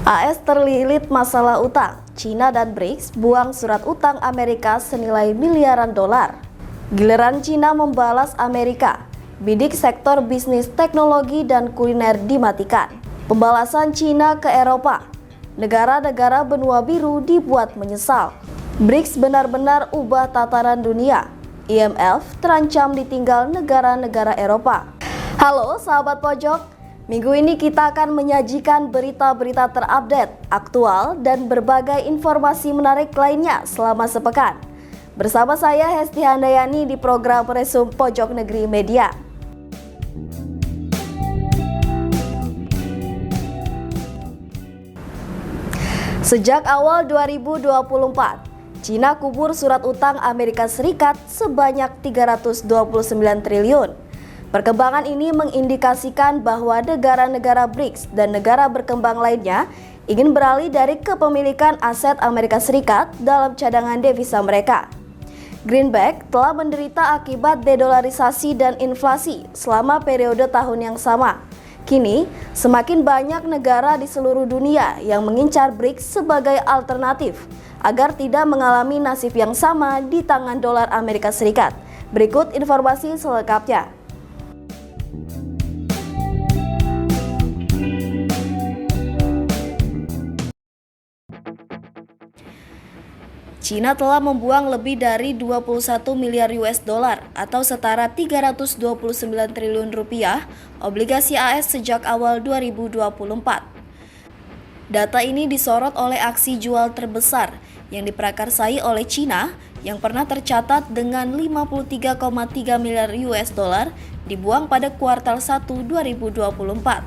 AS terlilit masalah utang. China dan BRICS buang surat utang Amerika senilai miliaran dolar. Giliran China membalas Amerika. Bidik sektor bisnis teknologi dan kuliner dimatikan. Pembalasan China ke Eropa. Negara-negara benua biru dibuat menyesal. BRICS benar-benar ubah tataran dunia. IMF terancam ditinggal negara-negara Eropa. Halo sahabat pojok, minggu ini kita akan menyajikan berita-berita terupdate, aktual, dan berbagai informasi menarik lainnya selama sepekan. Bersama saya Hesti Handayani di program Resum Pojok Negeri Media. Sejak awal 2024, China kubur surat utang Amerika Serikat sebanyak 329 triliun. Perkembangan ini mengindikasikan bahwa negara-negara BRICS dan negara berkembang lainnya ingin beralih dari kepemilikan aset Amerika Serikat dalam cadangan devisa mereka. Greenback telah menderita akibat dedolarisasi dan inflasi selama periode tahun yang sama. Kini, semakin banyak negara di seluruh dunia yang mengincar BRICS sebagai alternatif agar tidak mengalami nasib yang sama di tangan dolar Amerika Serikat. Berikut informasi selengkapnya. China telah membuang lebih dari 21 miliar US dollar atau setara 329 triliun rupiah obligasi AS sejak awal 2024. Data ini disorot oleh aksi jual terbesar yang diprakarsai oleh China yang pernah tercatat dengan 53,3 miliar US dollar dibuang pada kuartal 1 2024.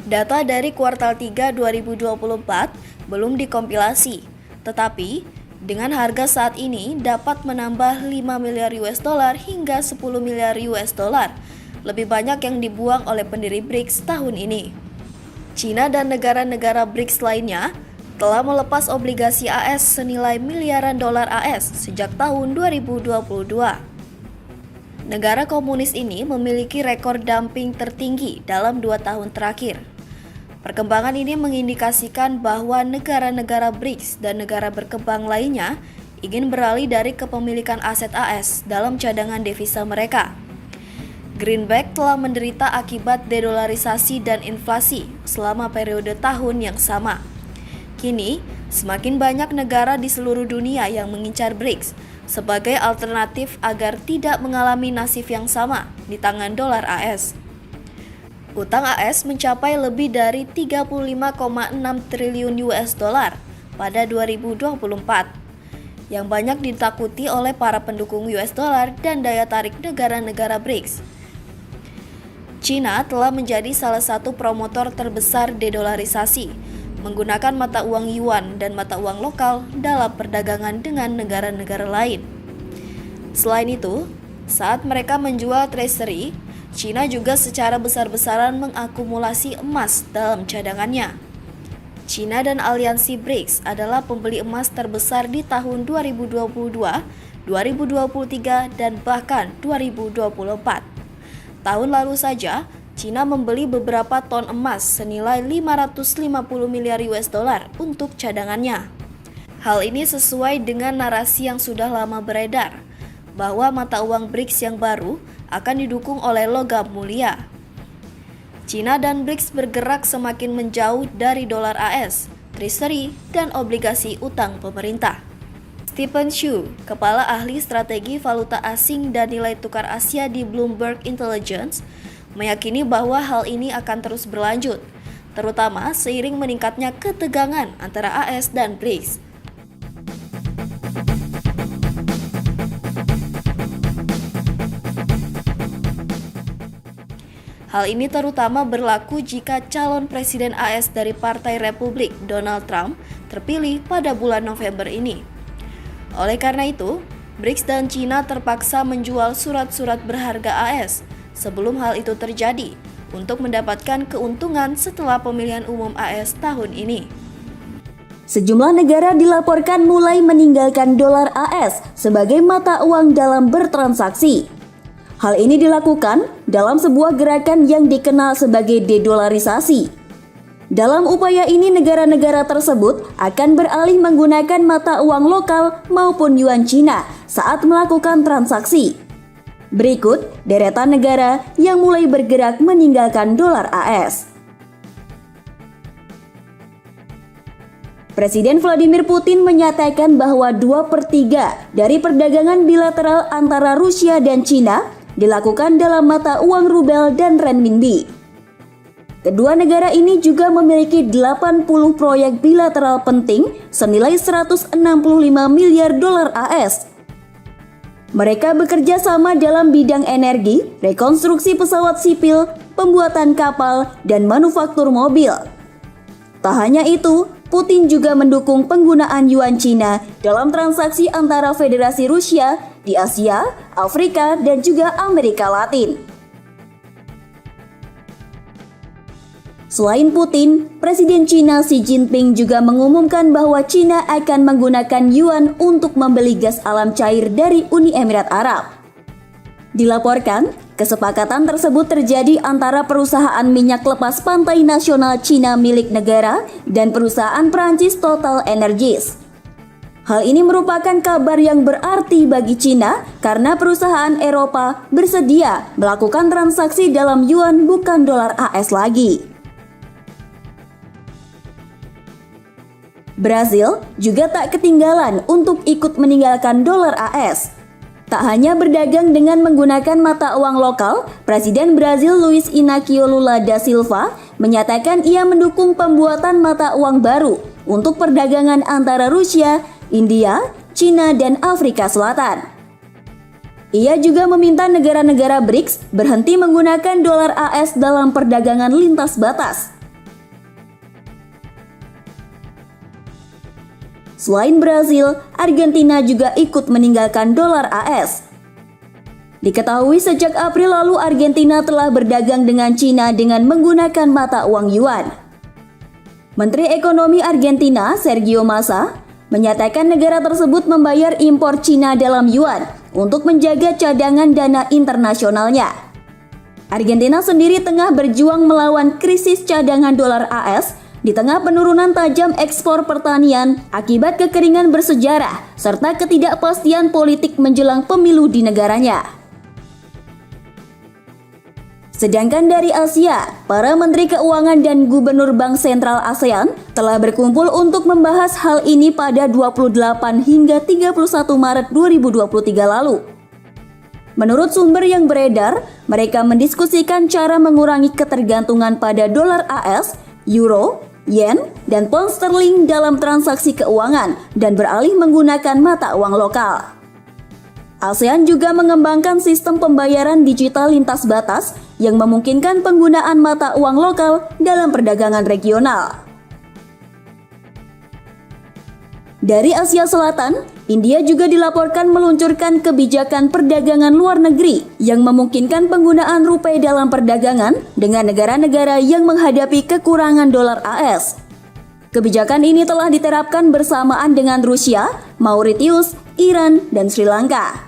Data dari kuartal 3 2024 belum dikompilasi. Tetapi, dengan harga saat ini dapat menambah 5 miliar US dollar hingga 10 miliar US dollar, lebih banyak yang dibuang oleh pendiri BRICS tahun ini. China dan negara-negara BRICS lainnya telah melepas obligasi AS senilai miliaran dolar AS sejak tahun 2022. Negara komunis ini memiliki rekor dumping tertinggi dalam 2 tahun terakhir. Perkembangan ini mengindikasikan bahwa negara-negara BRICS dan negara berkembang lainnya ingin beralih dari kepemilikan aset AS dalam cadangan devisa mereka. Greenback telah menderita akibat dedolarisasi dan inflasi selama periode tahun yang sama. Kini, semakin banyak negara di seluruh dunia yang mengincar BRICS sebagai alternatif agar tidak mengalami nasib yang sama di tangan dolar AS. Utang AS mencapai lebih dari 35,6 triliun US dollar pada 2024, yang banyak ditakuti oleh para pendukung US dollar dan daya tarik negara-negara BRICS. China telah menjadi salah satu promotor terbesar dedolarisasi, menggunakan mata uang yuan dan mata uang lokal dalam perdagangan dengan negara-negara lain. Selain itu, saat mereka menjual treasury, China juga secara besar-besaran mengakumulasi emas dalam cadangannya. China dan aliansi BRICS adalah pembeli emas terbesar di tahun 2022, 2023, dan bahkan 2024. Tahun lalu saja, China membeli beberapa ton emas senilai 550 miliar US dollar untuk cadangannya. Hal ini sesuai dengan narasi yang sudah lama beredar, bahwa mata uang BRICS yang baru akan didukung oleh logam mulia. China dan BRICS bergerak semakin menjauh dari dolar AS, treasury, dan obligasi utang pemerintah. Stephen Chu, kepala ahli strategi valuta asing dan nilai tukar Asia di Bloomberg Intelligence, meyakini bahwa hal ini akan terus berlanjut, terutama seiring meningkatnya ketegangan antara AS dan BRICS. Hal ini terutama berlaku jika calon presiden AS dari Partai Republik, Donald Trump, terpilih pada bulan November ini. Oleh karena itu, BRICS dan China terpaksa menjual surat-surat berharga AS sebelum hal itu terjadi untuk mendapatkan keuntungan setelah pemilihan umum AS tahun ini. Sejumlah negara dilaporkan mulai meninggalkan dolar AS sebagai mata uang dalam bertransaksi. Hal ini dilakukan dalam sebuah gerakan yang dikenal sebagai dedolarisasi. Dalam upaya ini, negara-negara tersebut akan beralih menggunakan mata uang lokal maupun yuan Cina saat melakukan transaksi. Berikut deretan negara yang mulai bergerak meninggalkan dolar AS. Presiden Vladimir Putin menyatakan bahwa 2/3 dari perdagangan bilateral antara Rusia dan Cina dilakukan dalam mata uang rubel dan renminbi. Kedua negara ini juga memiliki 80 proyek bilateral penting senilai 165 miliar dolar AS. Mereka bekerja sama dalam bidang energi, rekonstruksi pesawat sipil, pembuatan kapal, dan manufaktur mobil. Tak hanya itu, Putin juga mendukung penggunaan yuan Cina dalam transaksi antara Federasi Rusia di Asia, Afrika, dan juga Amerika Latin. Selain Putin, Presiden Cina Xi Jinping juga mengumumkan bahwa Cina akan menggunakan yuan untuk membeli gas alam cair dari Uni Emirat Arab. Dilaporkan, kesepakatan tersebut terjadi antara perusahaan minyak lepas pantai nasional Cina milik negara dan perusahaan Prancis Total Energies. Hal ini merupakan kabar yang berarti bagi Cina karena perusahaan Eropa bersedia melakukan transaksi dalam yuan bukan dolar AS lagi. Brazil juga tak ketinggalan untuk ikut meninggalkan dolar AS. Tak hanya berdagang dengan menggunakan mata uang lokal, Presiden Brazil Luiz Inácio Lula da Silva menyatakan ia mendukung pembuatan mata uang baru untuk perdagangan antara Rusia, India, Cina, dan Afrika Selatan. Ia juga meminta negara-negara BRICS berhenti menggunakan dolar AS dalam perdagangan lintas batas. Selain Brazil, Argentina juga ikut meninggalkan dolar AS. Diketahui sejak April lalu Argentina telah berdagang dengan Cina dengan menggunakan mata uang yuan. Menteri Ekonomi Argentina, Sergio Massa, menyatakan negara tersebut membayar impor Cina dalam yuan untuk menjaga cadangan dana internasionalnya. Argentina sendiri tengah berjuang melawan krisis cadangan dolar AS di tengah penurunan tajam ekspor pertanian akibat kekeringan bersejarah serta ketidakpastian politik menjelang pemilu di negaranya. Sedangkan dari Asia, para menteri keuangan dan gubernur Bank Sentral ASEAN telah berkumpul untuk membahas hal ini pada 28 hingga 31 Maret 2023 lalu. Menurut sumber yang beredar, mereka mendiskusikan cara mengurangi ketergantungan pada dolar AS, euro, yen, dan pound sterling dalam transaksi keuangan dan beralih menggunakan mata uang lokal. ASEAN juga mengembangkan sistem pembayaran digital lintas batas yang memungkinkan penggunaan mata uang lokal dalam perdagangan regional. Dari Asia Selatan, India juga dilaporkan meluncurkan kebijakan perdagangan luar negeri yang memungkinkan penggunaan rupiah dalam perdagangan dengan negara-negara yang menghadapi kekurangan dolar AS. Kebijakan ini telah diterapkan bersamaan dengan Rusia, Mauritius, Iran, dan Sri Lanka.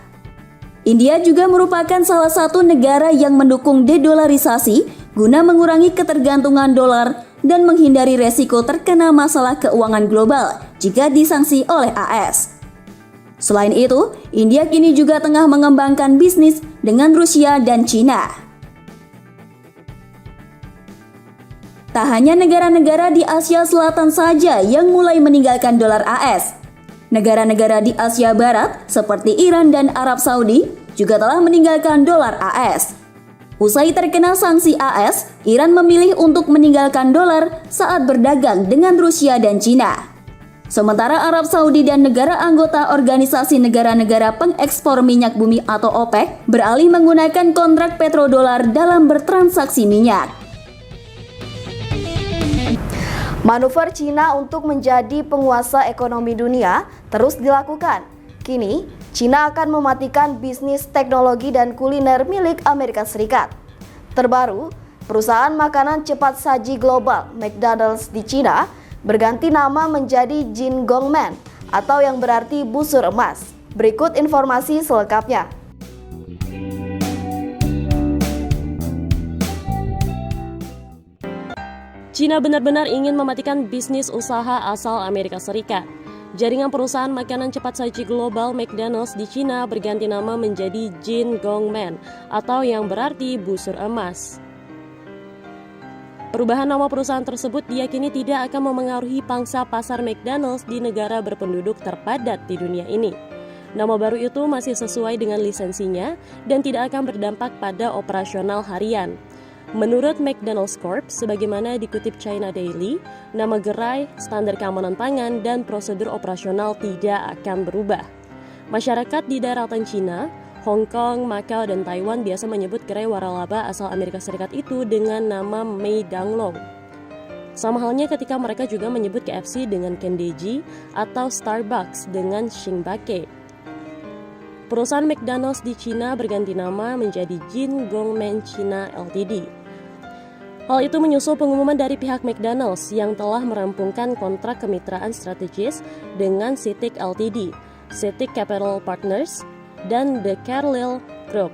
India juga merupakan salah satu negara yang mendukung dedolarisasi guna mengurangi ketergantungan dolar dan menghindari resiko terkena masalah keuangan global jika disanksi oleh AS. Selain itu, India kini juga tengah mengembangkan bisnis dengan Rusia dan Cina. Tak hanya negara-negara di Asia Selatan saja yang mulai meninggalkan dolar AS. Negara-negara di Asia Barat seperti Iran dan Arab Saudi juga telah meninggalkan dolar AS. Usai terkena sanksi AS, Iran memilih untuk meninggalkan dolar saat berdagang dengan Rusia dan Cina. Sementara Arab Saudi dan negara anggota Organisasi Negara-negara Pengekspor Minyak Bumi atau OPEC beralih menggunakan kontrak petrodolar dalam bertransaksi minyak. Manuver Cina untuk menjadi penguasa ekonomi dunia terus dilakukan. Kini, Cina akan mematikan bisnis teknologi dan kuliner milik Amerika Serikat. Terbaru, perusahaan makanan cepat saji global McDonald's di Cina berganti nama menjadi Jingongmen atau yang berarti busur emas. Berikut informasi selengkapnya. China benar-benar ingin mematikan bisnis usaha asal Amerika Serikat. Jaringan perusahaan makanan cepat saji global McDonald's di China berganti nama menjadi Jin Gongmen atau yang berarti busur emas. Perubahan nama perusahaan tersebut diyakini tidak akan memengaruhi pangsa pasar McDonald's di negara berpenduduk terpadat di dunia ini. Nama baru itu masih sesuai dengan lisensinya dan tidak akan berdampak pada operasional harian. Menurut McDonald's Corp, sebagaimana dikutip China Daily, nama gerai, standar keamanan pangan, dan prosedur operasional tidak akan berubah. Masyarakat di daratan China, Hong Kong, Macau, dan Taiwan biasa menyebut gerai waralaba asal Amerika Serikat itu dengan nama Meidanglong. Sama halnya ketika mereka juga menyebut KFC dengan Kendeji atau Starbucks dengan Xingbake. Perusahaan McDonald's di China berganti nama menjadi Jin Gongmen China Ltd. Hal itu menyusul pengumuman dari pihak McDonald's yang telah merampungkan kontrak kemitraan strategis dengan CITIC Ltd, CITIC Capital Partners, dan The Carlyle Group.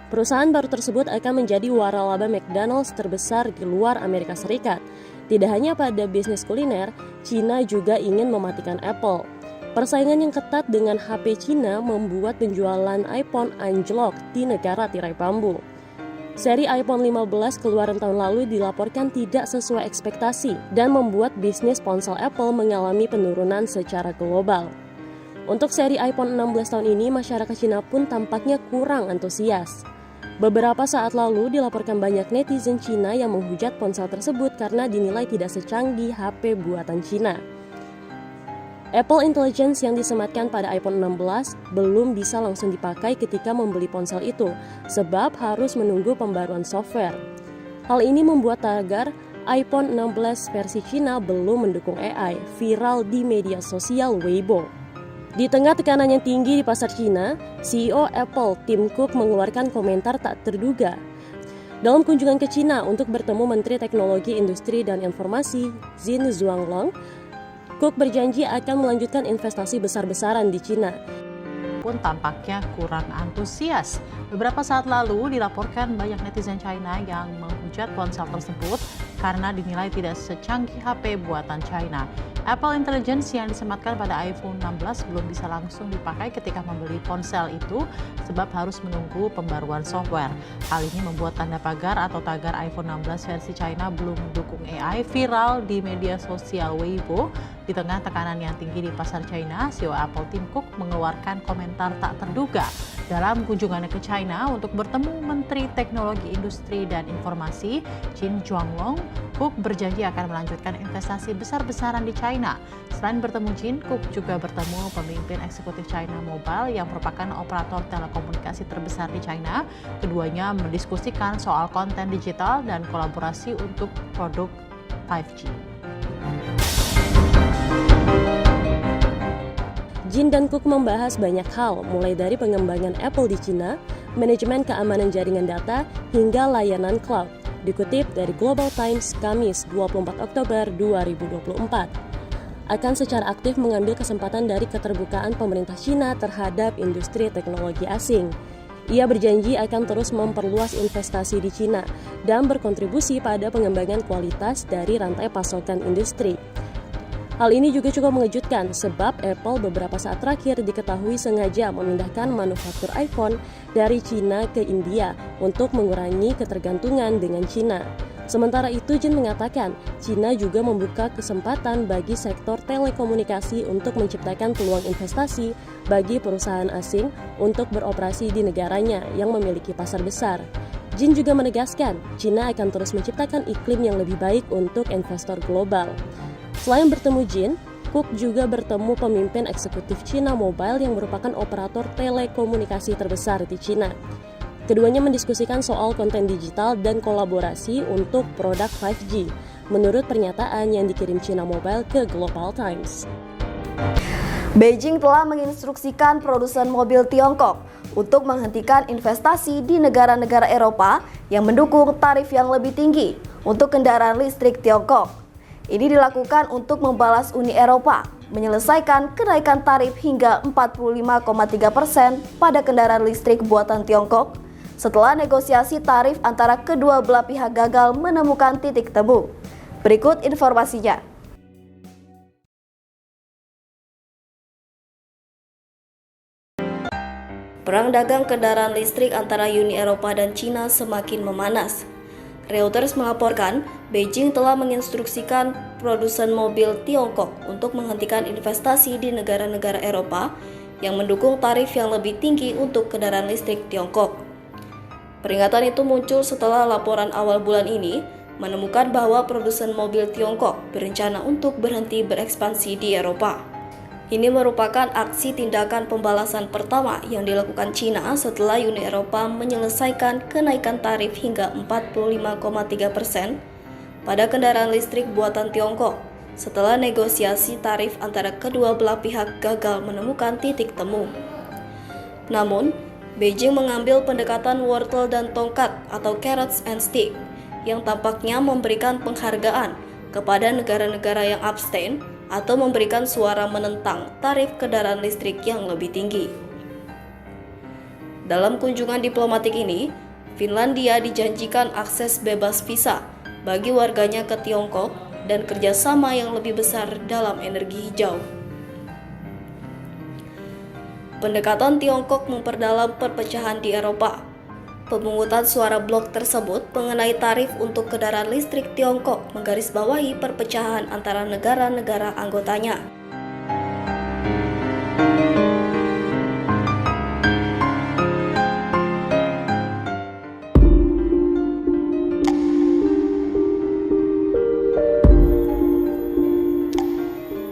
Perusahaan baru tersebut akan menjadi waralaba McDonald's terbesar di luar Amerika Serikat. Tidak hanya pada bisnis kuliner, China juga ingin mematikan Apple. Persaingan yang ketat dengan HP China membuat penjualan iPhone anjlok di negara tirai bambu. Seri iPhone 15 keluaran tahun lalu dilaporkan tidak sesuai ekspektasi dan membuat bisnis ponsel Apple mengalami penurunan secara global. Untuk seri iPhone 16 tahun ini, masyarakat Cina pun tampaknya kurang antusias. Beberapa saat lalu dilaporkan banyak netizen Cina yang menghujat ponsel tersebut karena dinilai tidak secanggih HP buatan Cina. Apple Intelligence yang disematkan pada iPhone 16 belum bisa langsung dipakai ketika membeli ponsel itu, sebab harus menunggu pembaruan software. Hal ini membuat tagar iPhone 16 versi Cina belum mendukung AI viral di media sosial Weibo. Di tengah tekanan yang tinggi di pasar Cina, CEO Apple Tim Cook mengeluarkan komentar tak terduga. Dalam kunjungan ke Cina untuk bertemu Menteri Teknologi Industri dan Informasi Zin Zhuanglong, Cook berjanji akan melanjutkan investasi besar-besaran di Cina. Pun tampaknya kurang antusias. Beberapa saat lalu dilaporkan banyak netizen China yang menghujat ponsel tersebut karena dinilai tidak secanggih HP buatan China. Apple Intelligence yang disematkan pada iPhone 16 belum bisa langsung dipakai ketika membeli ponsel itu sebab harus menunggu pembaruan software. Hal ini membuat tanda pagar atau tagar iPhone 16 versi China belum mendukung AI viral di media sosial Weibo. Di tengah tekanan yang tinggi di pasar China, CEO Apple Tim Cook mengeluarkan komentar tak terduga. Dalam kunjungannya ke China untuk bertemu Menteri Teknologi Industri dan Informasi Jin Zhuanglong, Cook berjanji akan melanjutkan investasi besar-besaran di China. Selain bertemu Jin, Cook juga bertemu pemimpin eksekutif China Mobile yang merupakan operator telekomunikasi terbesar di China. Keduanya mendiskusikan soal konten digital dan kolaborasi untuk produk 5G. Jin dan Cook membahas banyak hal, mulai dari pengembangan Apple di China, manajemen keamanan jaringan data, hingga layanan cloud. Dikutip dari Global Times, Kamis 24 Oktober 2024. Akan secara aktif mengambil kesempatan dari keterbukaan pemerintah China terhadap industri teknologi asing. Ia berjanji akan terus memperluas investasi di China dan berkontribusi pada pengembangan kualitas dari rantai pasokan industri. Hal ini juga cukup mengejutkan sebab Apple beberapa saat terakhir diketahui sengaja memindahkan manufaktur iPhone dari China ke India untuk mengurangi ketergantungan dengan China. Sementara itu, Jin mengatakan China juga membuka kesempatan bagi sektor telekomunikasi untuk menciptakan peluang investasi bagi perusahaan asing untuk beroperasi di negaranya yang memiliki pasar besar. Jin juga menegaskan China akan terus menciptakan iklim yang lebih baik untuk investor global. Selain bertemu Jin, Cook juga bertemu pemimpin eksekutif China Mobile yang merupakan operator telekomunikasi terbesar di China. Keduanya mendiskusikan soal konten digital dan kolaborasi untuk produk 5G, menurut pernyataan yang dikirim China Mobile ke Global Times. Beijing telah menginstruksikan produsen mobil Tiongkok untuk menghentikan investasi di negara-negara Eropa yang mendukung tarif yang lebih tinggi untuk kendaraan listrik Tiongkok. Ini dilakukan untuk membalas Uni Eropa menyelesaikan kenaikan tarif hingga 45,3% pada kendaraan listrik buatan Tiongkok setelah negosiasi tarif antara kedua belah pihak gagal menemukan titik temu. Berikut informasinya. Perang dagang kendaraan listrik antara Uni Eropa dan Cina semakin memanas. Reuters melaporkan, Beijing telah menginstruksikan produsen mobil Tiongkok untuk menghentikan investasi di negara-negara Eropa yang mendukung tarif yang lebih tinggi untuk kendaraan listrik Tiongkok. Peringatan itu muncul setelah laporan awal bulan ini menemukan bahwa produsen mobil Tiongkok berencana untuk berhenti berekspansi di Eropa. Ini merupakan aksi tindakan pembalasan pertama yang dilakukan Cina setelah Uni Eropa menyelesaikan kenaikan tarif hingga 45,3% pada kendaraan listrik buatan Tiongkok setelah negosiasi tarif antara kedua belah pihak gagal menemukan titik temu. Namun, Beijing mengambil pendekatan wortel dan tongkat atau carrots and stick yang tampaknya memberikan penghargaan kepada negara-negara yang abstain atau memberikan suara menentang tarif kendaraan listrik yang lebih tinggi. Dalam kunjungan diplomatik ini, Finlandia dijanjikan akses bebas visa bagi warganya ke Tiongkok dan kerjasama yang lebih besar dalam energi hijau. Pendekatan Tiongkok memperdalam perpecahan di Eropa. Pemungutan suara blok tersebut mengenai tarif untuk kendaraan listrik Tiongkok menggarisbawahi perpecahan antara negara-negara anggotanya.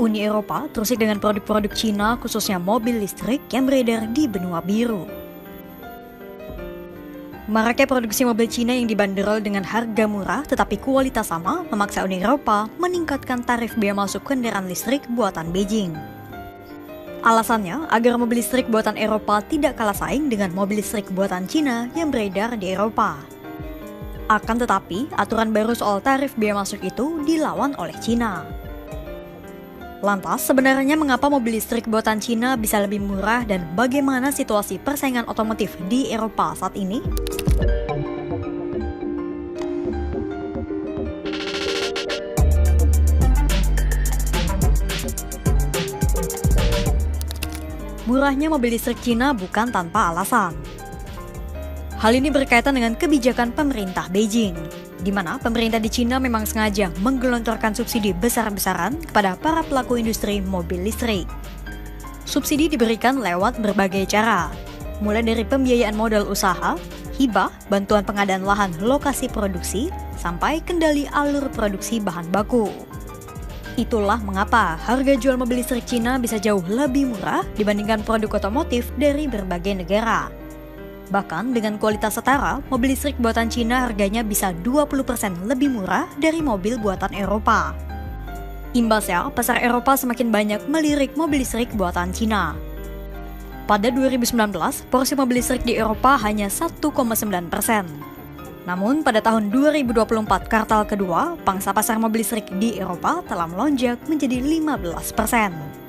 Uni Eropa terusik dengan produk-produk Cina, khususnya mobil listrik yang beredar di benua biru. Maraknya produksi mobil Cina yang dibanderol dengan harga murah tetapi kualitas sama memaksa Uni Eropa meningkatkan tarif bea masuk kendaraan listrik buatan Beijing. Alasannya agar mobil listrik buatan Eropa tidak kalah saing dengan mobil listrik buatan Cina yang beredar di Eropa. Akan tetapi, aturan baru soal tarif bea masuk itu dilawan oleh Cina. Lantas, sebenarnya mengapa mobil listrik buatan Cina bisa lebih murah dan bagaimana situasi persaingan otomotif di Eropa saat ini? Murahnya mobil listrik Cina bukan tanpa alasan. Hal ini berkaitan dengan kebijakan pemerintah Beijing, di mana pemerintah di Cina memang sengaja menggelontorkan subsidi besar-besaran kepada para pelaku industri mobil listrik. Subsidi diberikan lewat berbagai cara, mulai dari pembiayaan modal usaha, hibah, bantuan pengadaan lahan lokasi produksi, sampai kendali alur produksi bahan baku. Itulah mengapa harga jual mobil listrik Cina bisa jauh lebih murah dibandingkan produk otomotif dari berbagai negara. Bahkan dengan kualitas setara, mobil listrik buatan Cina harganya bisa 20% lebih murah dari mobil buatan Eropa. Imbasnya, pasar Eropa semakin banyak melirik mobil listrik buatan Cina. Pada 2019, porsi mobil listrik di Eropa hanya 1,9%. Namun pada tahun 2024 kuartal kedua, pangsa pasar mobil listrik di Eropa telah melonjak menjadi 15%.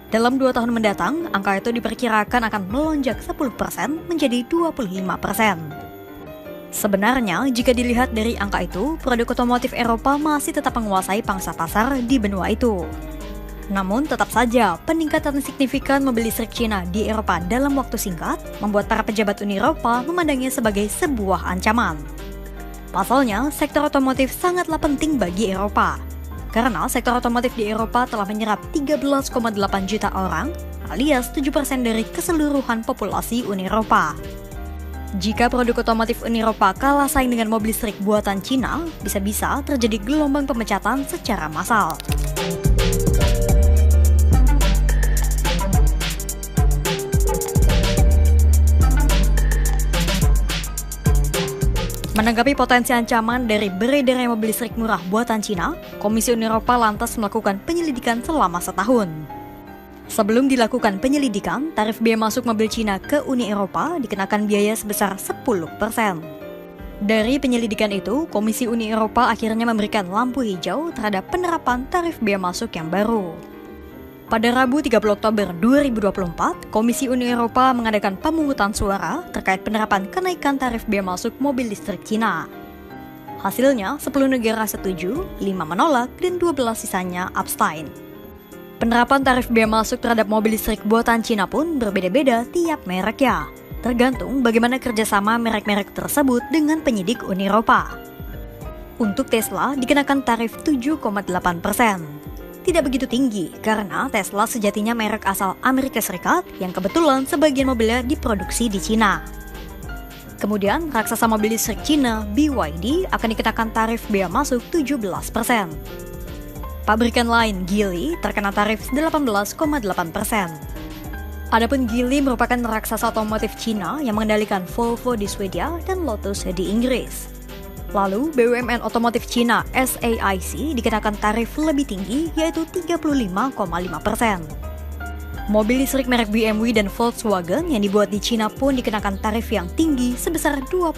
Dalam 2 tahun mendatang, angka itu diperkirakan akan melonjak 10% menjadi 25%. Sebenarnya, jika dilihat dari angka itu, produk otomotif Eropa masih tetap menguasai pangsa pasar di benua itu. Namun tetap saja, peningkatan signifikan mobil listrik Cina di Eropa dalam waktu singkat membuat para pejabat Uni Eropa memandangnya sebagai sebuah ancaman. Pasalnya, sektor otomotif sangatlah penting bagi Eropa. Karena sektor otomotif di Eropa telah menyerap 13,8 juta orang, alias 7% dari keseluruhan populasi Uni Eropa. Jika produk otomotif Uni Eropa kalah saing dengan mobil listrik buatan Cina, bisa-bisa terjadi gelombang pemecatan secara massal. Menanggapi potensi ancaman dari beredarnya mobil listrik murah buatan Cina, Komisi Uni Eropa lantas melakukan penyelidikan selama setahun. Sebelum dilakukan penyelidikan, tarif bea masuk mobil Cina ke Uni Eropa dikenakan biaya sebesar 10%. Dari penyelidikan itu, Komisi Uni Eropa akhirnya memberikan lampu hijau terhadap penerapan tarif bea masuk yang baru. Pada Rabu 30 Oktober 2024, Komisi Uni Eropa mengadakan pemungutan suara terkait penerapan kenaikan tarif bea masuk mobil listrik Cina. Hasilnya, 10 negara setuju, 5 menolak, dan 12 sisanya abstain. Penerapan tarif bea masuk terhadap mobil listrik buatan Cina pun berbeda-beda tiap mereknya, tergantung bagaimana kerjasama merek-merek tersebut dengan penyidik Uni Eropa. Untuk Tesla dikenakan tarif 7,8%. Tidak begitu tinggi karena Tesla sejatinya merek asal Amerika Serikat yang kebetulan sebagian mobilnya diproduksi di Cina. Kemudian, raksasa mobil listrik Cina BYD akan dikenakan tarif bea masuk 17%. Pabrikan lain Geely terkena tarif 18,8%. Adapun Geely merupakan raksasa otomotif Cina yang mengendalikan Volvo di Swedia dan Lotus di Inggris. Lalu, BUMN otomotif Cina SAIC dikenakan tarif lebih tinggi, yaitu 35,5%. Mobil listrik merek BMW dan Volkswagen yang dibuat di Cina pun dikenakan tarif yang tinggi sebesar 20%.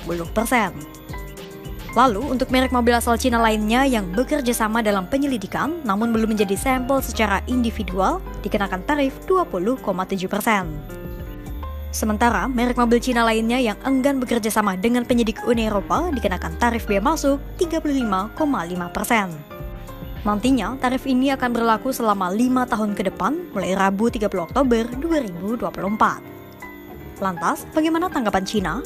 Lalu, untuk merek mobil asal Cina lainnya yang bekerja sama dalam penyelidikan, namun belum menjadi sampel secara individual, dikenakan tarif 20,7%. Sementara, merek mobil Cina lainnya yang enggan bekerja sama dengan penyidik Uni Eropa dikenakan tarif bea masuk 35,5%. Nantinya, tarif ini akan berlaku selama 5 tahun ke depan, mulai Rabu 30 Oktober 2024. Lantas, bagaimana tanggapan Cina?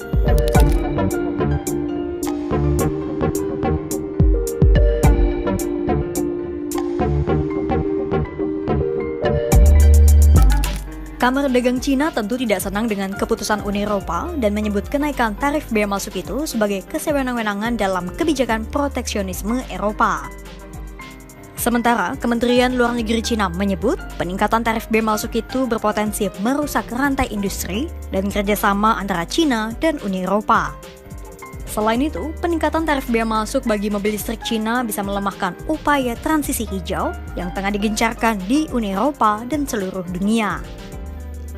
Kamar Dagang Cina tentu tidak senang dengan keputusan Uni Eropa dan menyebut kenaikan tarif bea masuk itu sebagai kesewenang-wenangan dalam kebijakan proteksionisme Eropa. Sementara, Kementerian Luar Negeri Cina menyebut peningkatan tarif bea masuk itu berpotensi merusak rantai industri dan kerjasama antara Cina dan Uni Eropa. Selain itu, peningkatan tarif bea masuk bagi mobil listrik Cina bisa melemahkan upaya transisi hijau yang tengah digencarkan di Uni Eropa dan seluruh dunia.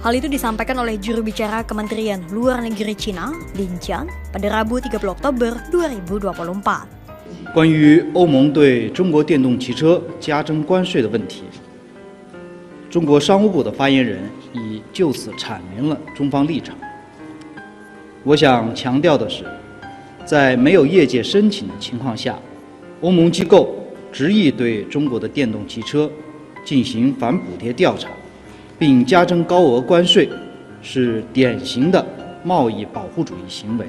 Hal itu disampaikan oleh juru bicara Kementerian Luar Negeri Cina, Lin Jian, pada Rabu 30 Oktober 2024. 关于欧盟对中国电动汽车加征关税的问题，中国商务部的发言人已就此阐明了中方立场。我想强调的是，在没有业界申请的情况下，欧盟机构执意对中国的电动汽车进行反补贴调查，并加征高额关税，是典型的贸易保护主义行为，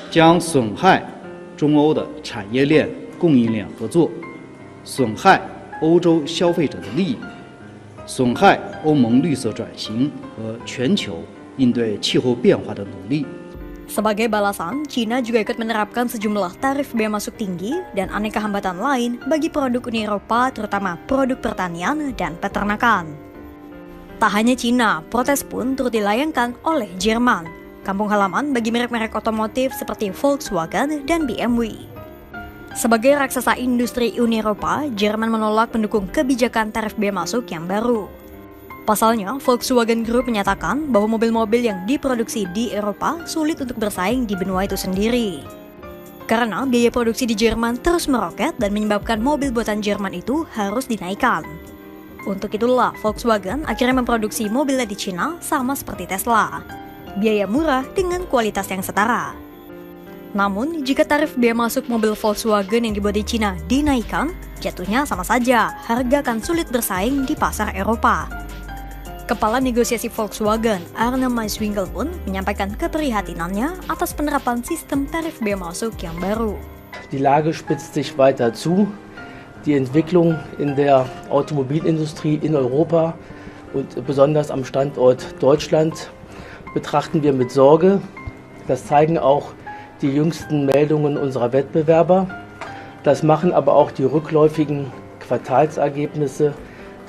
将损害中欧的产业链、供应链合作，损害欧洲消费者的利益，损害欧盟绿色转型和全球应对气候变化的努力。 Sebagai balasan, Cina juga ikut menerapkan sejumlah tarif bea masuk tinggi dan aneka hambatan lain bagi produk Uni Eropa, terutama produk pertanian dan peternakan. Tak hanya Cina, protes pun turut dilayangkan oleh Jerman, kampung halaman bagi merek-merek otomotif seperti Volkswagen dan BMW. Sebagai raksasa industri Uni Eropa, Jerman menolak mendukung kebijakan tarif bea masuk yang baru. Pasalnya, Volkswagen Group menyatakan bahwa mobil-mobil yang diproduksi di Eropa sulit untuk bersaing di benua itu sendiri. Karena biaya produksi di Jerman terus meroket dan menyebabkan mobil buatan Jerman itu harus dinaikkan. Untuk itulah Volkswagen akhirnya memproduksi mobilnya di Cina sama seperti Tesla. Biaya murah dengan kualitas yang setara. Namun, jika tarif bea masuk mobil Volkswagen yang dibuat di Cina dinaikkan, jatuhnya sama saja, harga akan sulit bersaing di pasar Eropa. Kepala negosiasi Volkswagen, Arne Maiswinkel pun menyampaikan keprihatinannya atas penerapan sistem tarif bea masuk yang baru. Die Lage spitzt sich weiter zu. Die Entwicklung in der Automobilindustrie in Europa und besonders am Standort Deutschland betrachten wir mit Sorge. Das zeigen auch die jüngsten Meldungen unserer Wettbewerber. Das machen aber auch die rückläufigen Quartalsergebnisse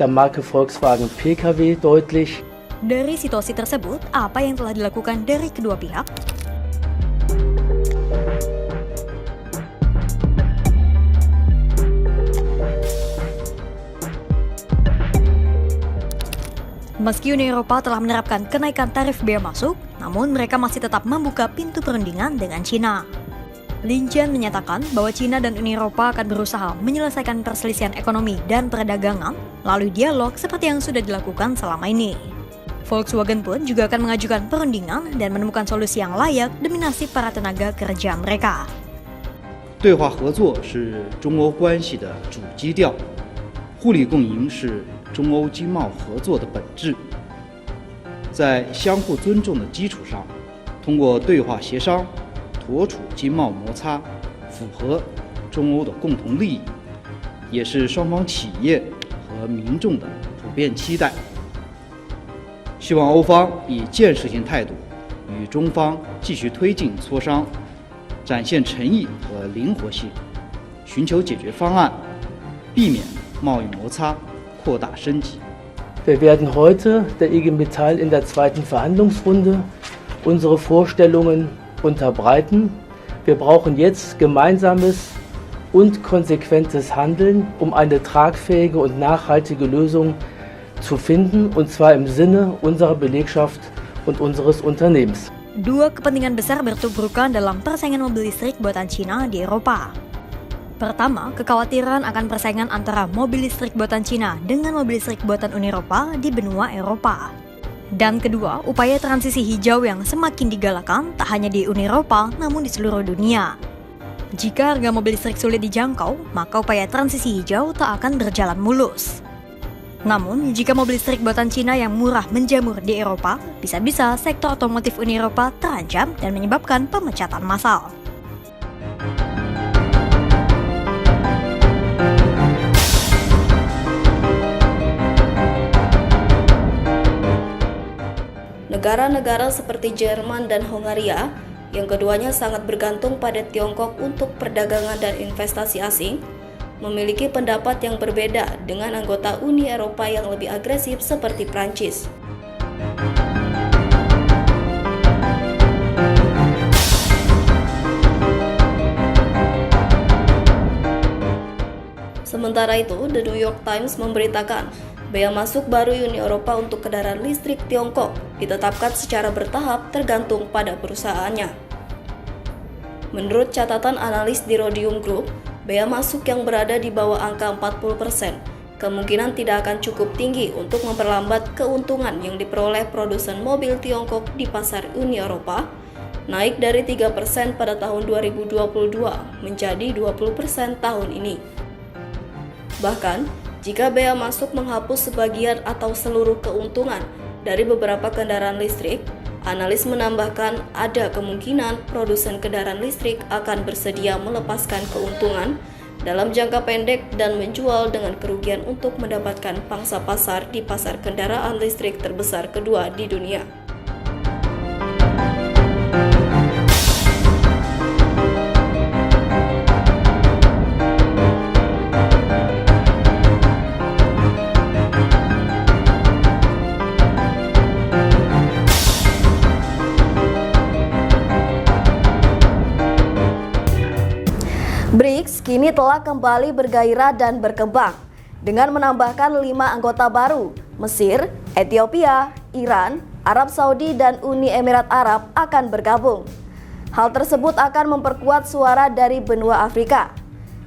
der Marke Volkswagen Pkw deutlich. Dari situasi tersebut, apa yang telah dilakukan dari kedua pihak? Meski Uni Eropa telah menerapkan kenaikan tarif bea masuk, namun mereka masih tetap membuka pintu perundingan dengan Cina. Lin Jian menyatakan bahwa China dan Uni Eropa akan berusaha menyelesaikan perselisihan ekonomi dan perdagangan melalui dialog seperti yang sudah dilakukan selama ini. Volkswagen pun juga akan mengajukan perundingan dan menemukan solusi yang layak demi nasib para tenaga kerja mereka. 对话合作是中欧关系的主基调，互利共赢是中欧经贸合作的本质。在相互尊重的基础上，通过对话协商，妥处经贸摩擦，符合中欧的共同利益，也是双方企业和民众的普遍期待。希望欧方以建设性态度与中方继续推进磋商，展现诚意和灵活性，寻求解决方案，避免贸易摩擦扩大升级。 Wir werden heute der IG Metall in der zweiten Verhandlungsrunde unsere Vorstellungen unterbreiten. Wir brauchen jetzt gemeinsames und konsequentes Handeln, um eine tragfähige und nachhaltige Lösung zu finden, und zwar im Sinne unserer Belegschaft und unseres Unternehmens. Dua kepentingan besar bertubrukan dalam persaingan mobil listrik buatan Cina di Eropa. Pertama, kekhawatiran akan persaingan antara mobil listrik buatan Cina dengan mobil listrik buatan Uni Eropa di benua Eropa. Dan kedua, upaya transisi hijau yang semakin digalakan tak hanya di Uni Eropa namun di seluruh dunia. Jika harga mobil listrik sulit dijangkau, maka upaya transisi hijau tak akan berjalan mulus. Namun, jika mobil listrik buatan Cina yang murah menjamur di Eropa, bisa-bisa sektor otomotif Uni Eropa terancam dan menyebabkan pemecatan massal. Negara-negara seperti Jerman dan Hongaria, yang keduanya sangat bergantung pada Tiongkok untuk perdagangan dan investasi asing, memiliki pendapat yang berbeda dengan anggota Uni Eropa yang lebih agresif seperti Prancis. Sementara itu, The New York Times memberitakan bea masuk baru Uni Eropa untuk kendaraan listrik Tiongkok ditetapkan secara bertahap tergantung pada perusahaannya. Menurut catatan analis di Rhodium Group, bea masuk yang berada di bawah angka 40% kemungkinan tidak akan cukup tinggi untuk memperlambat keuntungan yang diperoleh produsen mobil Tiongkok di pasar Uni Eropa, naik dari 3% pada tahun 2022 menjadi 20% tahun ini. Bahkan, jika bea masuk menghapus sebagian atau seluruh keuntungan dari beberapa kendaraan listrik, analis menambahkan ada kemungkinan produsen kendaraan listrik akan bersedia melepaskan keuntungan dalam jangka pendek dan menjual dengan kerugian untuk mendapatkan pangsa pasar di pasar kendaraan listrik terbesar kedua di dunia. BRICS kini telah kembali bergairah dan berkembang dengan menambahkan 5 anggota baru. Mesir, Ethiopia, Iran, Arab Saudi, dan Uni Emirat Arab akan bergabung. Hal tersebut akan memperkuat suara dari benua Afrika.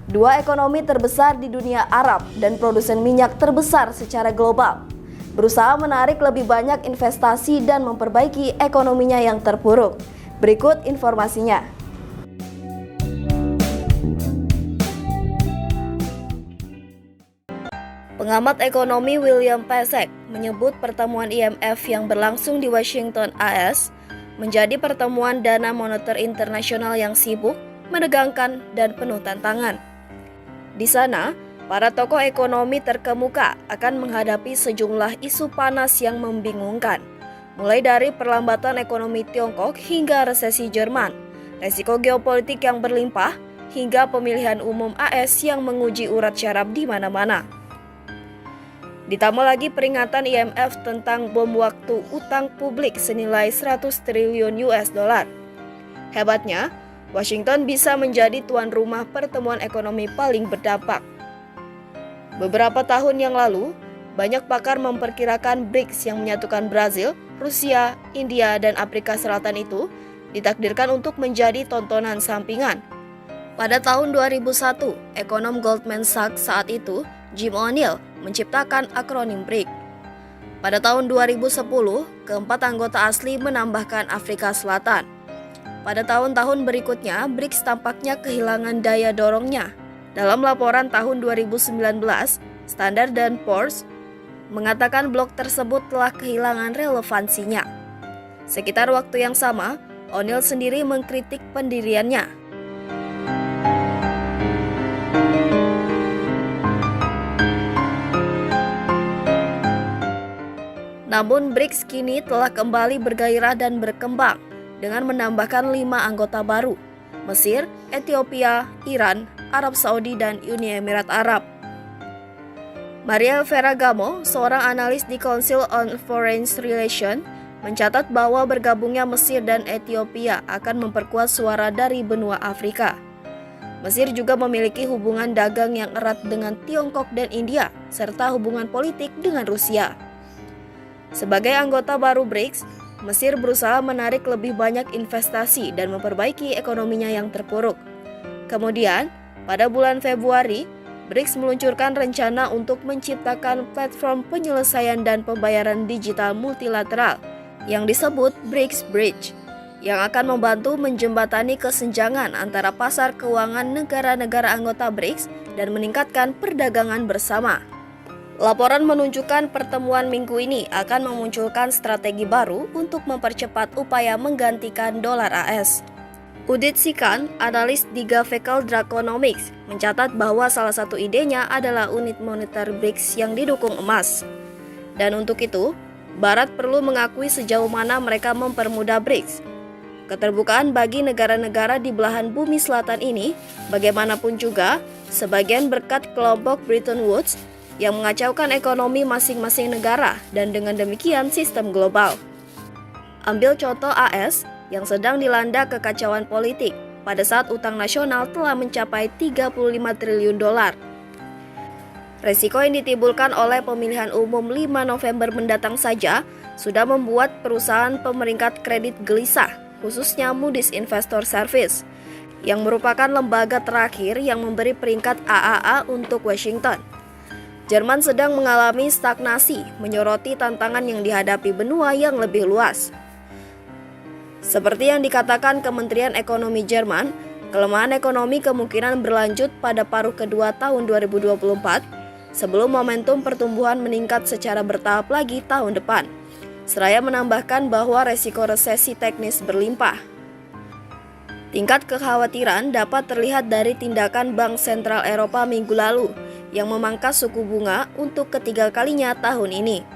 Dua ekonomi terbesar di dunia Arab dan produsen minyak terbesar secara global berusaha menarik lebih banyak investasi dan memperbaiki ekonominya yang terpuruk. Berikut informasinya. Pengamat ekonomi William Pesek menyebut pertemuan IMF yang berlangsung di Washington, AS menjadi pertemuan dana moneter internasional yang sibuk, menegangkan, dan penuh tantangan. Di sana, para tokoh ekonomi terkemuka akan menghadapi sejumlah isu panas yang membingungkan, mulai dari perlambatan ekonomi Tiongkok hingga resesi Jerman, resiko geopolitik yang berlimpah, hingga pemilihan umum AS yang menguji urat syaraf di mana-mana. Ditambah lagi peringatan IMF tentang bom waktu utang publik senilai 100 triliun US dollar. Hebatnya, Washington bisa menjadi tuan rumah pertemuan ekonomi paling berdampak. Beberapa tahun yang lalu, banyak pakar memperkirakan BRICS yang menyatukan Brazil, Rusia, India, dan Afrika Selatan itu ditakdirkan untuk menjadi tontonan sampingan Pada tahun 2001, ekonom Goldman Sachs saat itu, Jim O'Neill, menciptakan akronim BRIC. Pada tahun 2010, keempat anggota asli menambahkan Afrika Selatan. Pada tahun-tahun berikutnya, BRICS tampaknya kehilangan daya dorongnya. Dalam laporan tahun 2019, Standard & Poor's mengatakan blok tersebut telah kehilangan relevansinya. Sekitar waktu yang sama, O'Neill sendiri mengkritik pendiriannya. Namun BRICS kini telah kembali bergairah dan berkembang dengan menambahkan 5 anggota baru, Mesir, Ethiopia, Iran, Arab Saudi, dan Uni Emirat Arab. Maria Ferragamo, seorang analis di Council on Foreign Relations, mencatat bahwa bergabungnya Mesir dan Ethiopia akan memperkuat suara dari benua Afrika. Mesir juga memiliki hubungan dagang yang erat dengan Tiongkok dan India, serta hubungan politik dengan Rusia. Sebagai anggota baru BRICS, Mesir berusaha menarik lebih banyak investasi dan memperbaiki ekonominya yang terpuruk. Kemudian, pada bulan Februari, BRICS meluncurkan rencana untuk menciptakan platform penyelesaian dan pembayaran digital multilateral yang disebut BRICS Bridge, yang akan membantu menjembatani kesenjangan antara pasar keuangan negara-negara anggota BRICS dan meningkatkan perdagangan bersama. Laporan menunjukkan pertemuan minggu ini akan memunculkan strategi baru untuk mempercepat upaya menggantikan dolar AS. Udit Sikan, analis di Gavecal Draconomics, mencatat bahwa salah satu idenya adalah unit moneter BRICS yang didukung emas. Dan untuk itu, Barat perlu mengakui sejauh mana mereka mempermudah BRICS. Keterbukaan bagi negara-negara di belahan bumi selatan ini, bagaimanapun juga, sebagian berkat kelompok Bretton Woods yang mengacaukan ekonomi masing-masing negara dan dengan demikian sistem global. Ambil contoh AS yang sedang dilanda kekacauan politik pada saat utang nasional telah mencapai 35 triliun dolar. Resiko yang ditimbulkan oleh pemilihan umum 5 November mendatang saja sudah membuat perusahaan pemeringkat kredit gelisah, khususnya Moody's Investor Service, yang merupakan lembaga terakhir yang memberi peringkat AAA untuk Washington. Jerman sedang mengalami stagnasi, menyoroti tantangan yang dihadapi benua yang lebih luas. Seperti yang dikatakan Kementerian Ekonomi Jerman, kelemahan ekonomi kemungkinan berlanjut pada paruh kedua tahun 2024, sebelum momentum pertumbuhan meningkat secara bertahap lagi tahun depan. Seraya menambahkan bahwa resiko resesi teknis berlimpah. Tingkat kekhawatiran dapat terlihat dari tindakan Bank Sentral Eropa minggu lalu, yang memangkas suku bunga untuk ketiga kalinya tahun ini.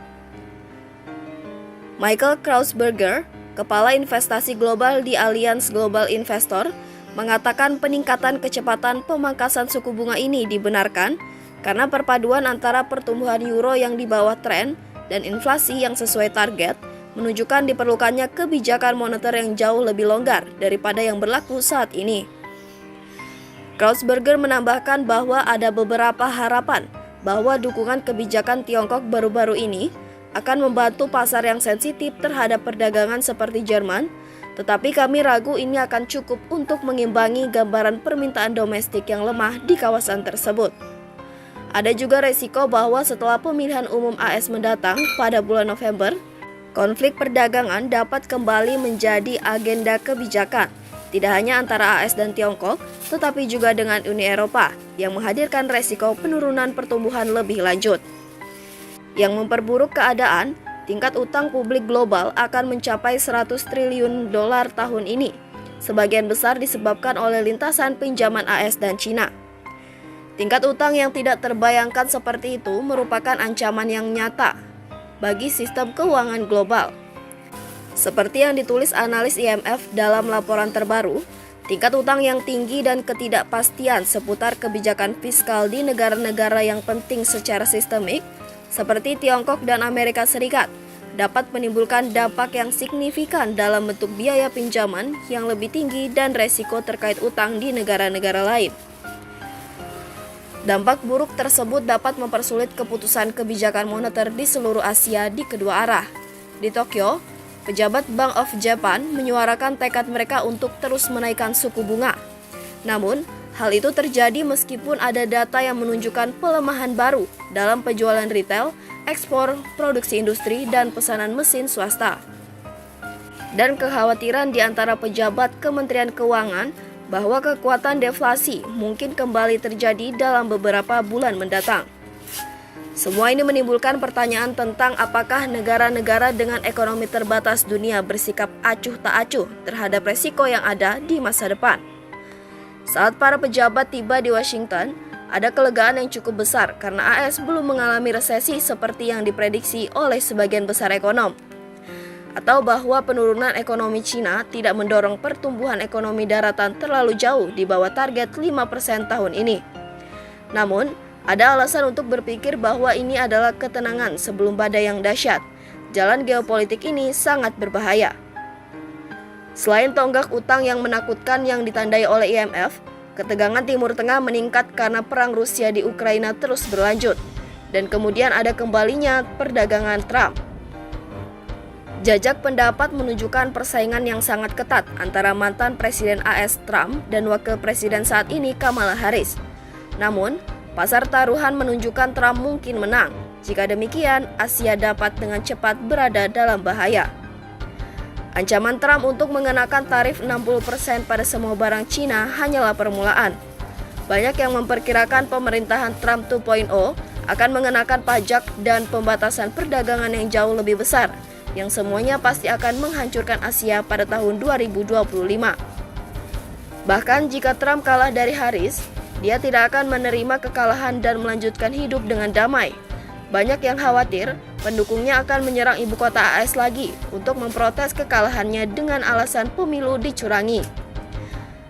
Michael Krausberger, kepala investasi global di Allianz Global Investor, mengatakan peningkatan kecepatan pemangkasan suku bunga ini dibenarkan karena perpaduan antara pertumbuhan euro yang di bawah tren dan inflasi yang sesuai target menunjukkan diperlukannya kebijakan moneter yang jauh lebih longgar daripada yang berlaku saat ini. Krausberger menambahkan bahwa ada beberapa harapan bahwa dukungan kebijakan Tiongkok baru-baru ini akan membantu pasar yang sensitif terhadap perdagangan seperti Jerman, tetapi kami ragu ini akan cukup untuk mengimbangi gambaran permintaan domestik yang lemah di kawasan tersebut. Ada juga resiko bahwa setelah pemilihan umum AS mendatang pada bulan November, konflik perdagangan dapat kembali menjadi agenda kebijakan. Tidak hanya antara AS dan Tiongkok, tetapi juga dengan Uni Eropa yang menghadirkan resiko penurunan pertumbuhan lebih lanjut. Yang memperburuk keadaan, tingkat utang publik global akan mencapai 100 triliun dolar tahun ini. Sebagian besar disebabkan oleh lintasan pinjaman AS dan Cina. Tingkat utang yang tidak terbayangkan seperti itu merupakan ancaman yang nyata bagi sistem keuangan global. Seperti yang ditulis analis IMF dalam laporan terbaru, tingkat utang yang tinggi dan ketidakpastian seputar kebijakan fiskal di negara-negara yang penting secara sistemik, seperti Tiongkok dan Amerika Serikat, dapat menimbulkan dampak yang signifikan dalam bentuk biaya pinjaman yang lebih tinggi dan resiko terkait utang di negara-negara lain. Dampak buruk tersebut dapat mempersulit keputusan kebijakan moneter di seluruh Asia di kedua arah. Di Tokyo, pejabat Bank of Japan menyuarakan tekad mereka untuk terus menaikkan suku bunga. Namun, Hal itu terjadi meskipun ada data yang menunjukkan pelemahan baru dalam penjualan retail, ekspor, produksi industri, dan pesanan mesin swasta. Dan kekhawatiran di antara pejabat Kementerian Keuangan bahwa kekuatan deflasi mungkin kembali terjadi dalam beberapa bulan mendatang. Semua ini menimbulkan pertanyaan tentang apakah negara-negara dengan ekonomi terbatas dunia bersikap acuh tak acuh terhadap resiko yang ada di masa depan. Saat para pejabat tiba di Washington, ada kelegaan yang cukup besar karena AS belum mengalami resesi seperti yang diprediksi oleh sebagian besar ekonom. Atau bahwa penurunan ekonomi Cina tidak mendorong pertumbuhan ekonomi daratan terlalu jauh di bawah target 5% tahun ini. Namun, ada alasan untuk berpikir bahwa ini adalah ketenangan sebelum badai yang dahsyat. Jalan geopolitik ini sangat berbahaya. Selain tonggak utang yang menakutkan yang ditandai oleh IMF, ketegangan Timur Tengah meningkat karena perang Rusia di Ukraina terus berlanjut, dan kemudian ada kembalinya perdagangan Trump. Jajak pendapat menunjukkan persaingan yang sangat ketat antara mantan Presiden AS Trump dan Wakil Presiden saat ini Kamala Harris. Namun, pasar taruhan menunjukkan Trump mungkin menang. Jika demikian, Asia dapat dengan cepat berada dalam bahaya. Ancaman Trump untuk mengenakan tarif 60% pada semua barang Cina hanyalah permulaan. Banyak yang memperkirakan pemerintahan Trump 2.0 akan mengenakan pajak dan pembatasan perdagangan yang jauh lebih besar, yang semuanya pasti akan menghancurkan Asia pada tahun 2025. Bahkan jika Trump kalah dari Harris, dia tidak akan menerima kekalahan dan melanjutkan hidup dengan damai. Banyak yang khawatir pendukungnya akan menyerang ibu kota AS lagi untuk memprotes kekalahannya dengan alasan pemilu dicurangi.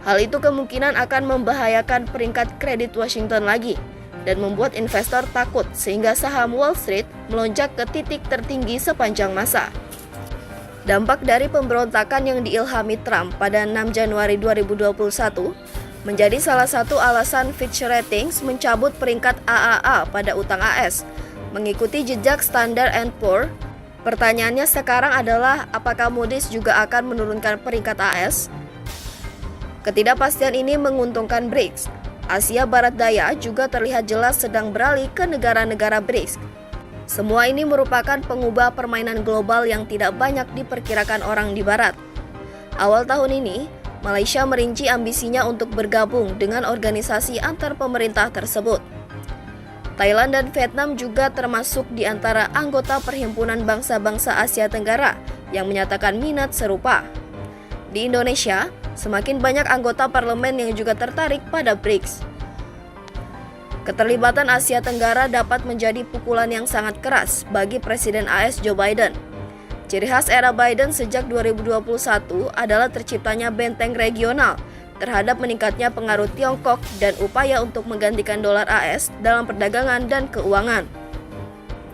Hal itu kemungkinan akan membahayakan peringkat kredit Washington lagi dan membuat investor takut sehingga saham Wall Street melonjak ke titik tertinggi sepanjang masa. Dampak dari pemberontakan yang diilhami Trump pada 6 Januari 2021 menjadi salah satu alasan Fitch Ratings mencabut peringkat AAA pada utang AS, mengikuti jejak Standard & Poor's. Pertanyaannya sekarang adalah apakah Moody's juga akan menurunkan peringkat AS? Ketidakpastian ini menguntungkan BRICS. Asia Barat Daya juga terlihat jelas sedang beralih ke negara-negara BRICS. Semua ini merupakan pengubah permainan global yang tidak banyak diperkirakan orang di Barat. Awal tahun ini, Malaysia merinci ambisinya untuk bergabung dengan organisasi antar pemerintah tersebut. Thailand dan Vietnam juga termasuk di antara anggota Perhimpunan Bangsa-Bangsa Asia Tenggara yang menyatakan minat serupa. Di Indonesia, semakin banyak anggota parlemen yang juga tertarik pada BRICS. Keterlibatan Asia Tenggara dapat menjadi pukulan yang sangat keras bagi Presiden AS Joe Biden. Ciri khas era Biden sejak 2021 adalah terciptanya benteng regional terhadap meningkatnya pengaruh Tiongkok dan upaya untuk menggantikan dolar AS dalam perdagangan dan keuangan.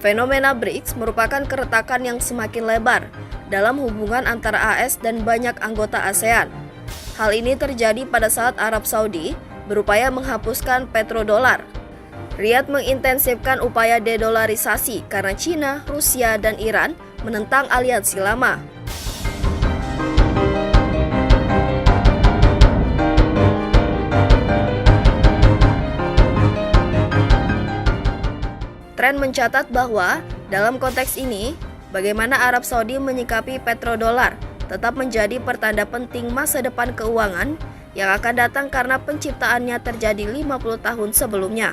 Fenomena BRICS merupakan keretakan yang semakin lebar dalam hubungan antara AS dan banyak anggota ASEAN. Hal ini terjadi pada saat Arab Saudi berupaya menghapuskan petrodolar. Riyadh mengintensifkan upaya dedolarisasi karena Cina, Rusia, dan Iran menentang aliansi lama. Tren mencatat bahwa dalam konteks ini, bagaimana Arab Saudi menyikapi petrodolar tetap menjadi pertanda penting masa depan keuangan yang akan datang karena penciptaannya terjadi 50 tahun sebelumnya.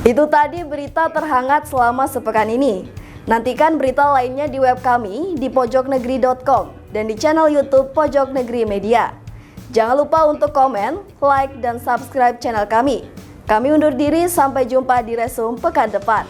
Itu tadi berita terhangat selama sepekan ini. Nantikan berita lainnya di web kami di pojoknegeri.com dan di channel YouTube Pojok Negeri Media. Jangan lupa untuk komen, like, dan subscribe channel kami. Kami undur diri, sampai jumpa di Resum pekan depan.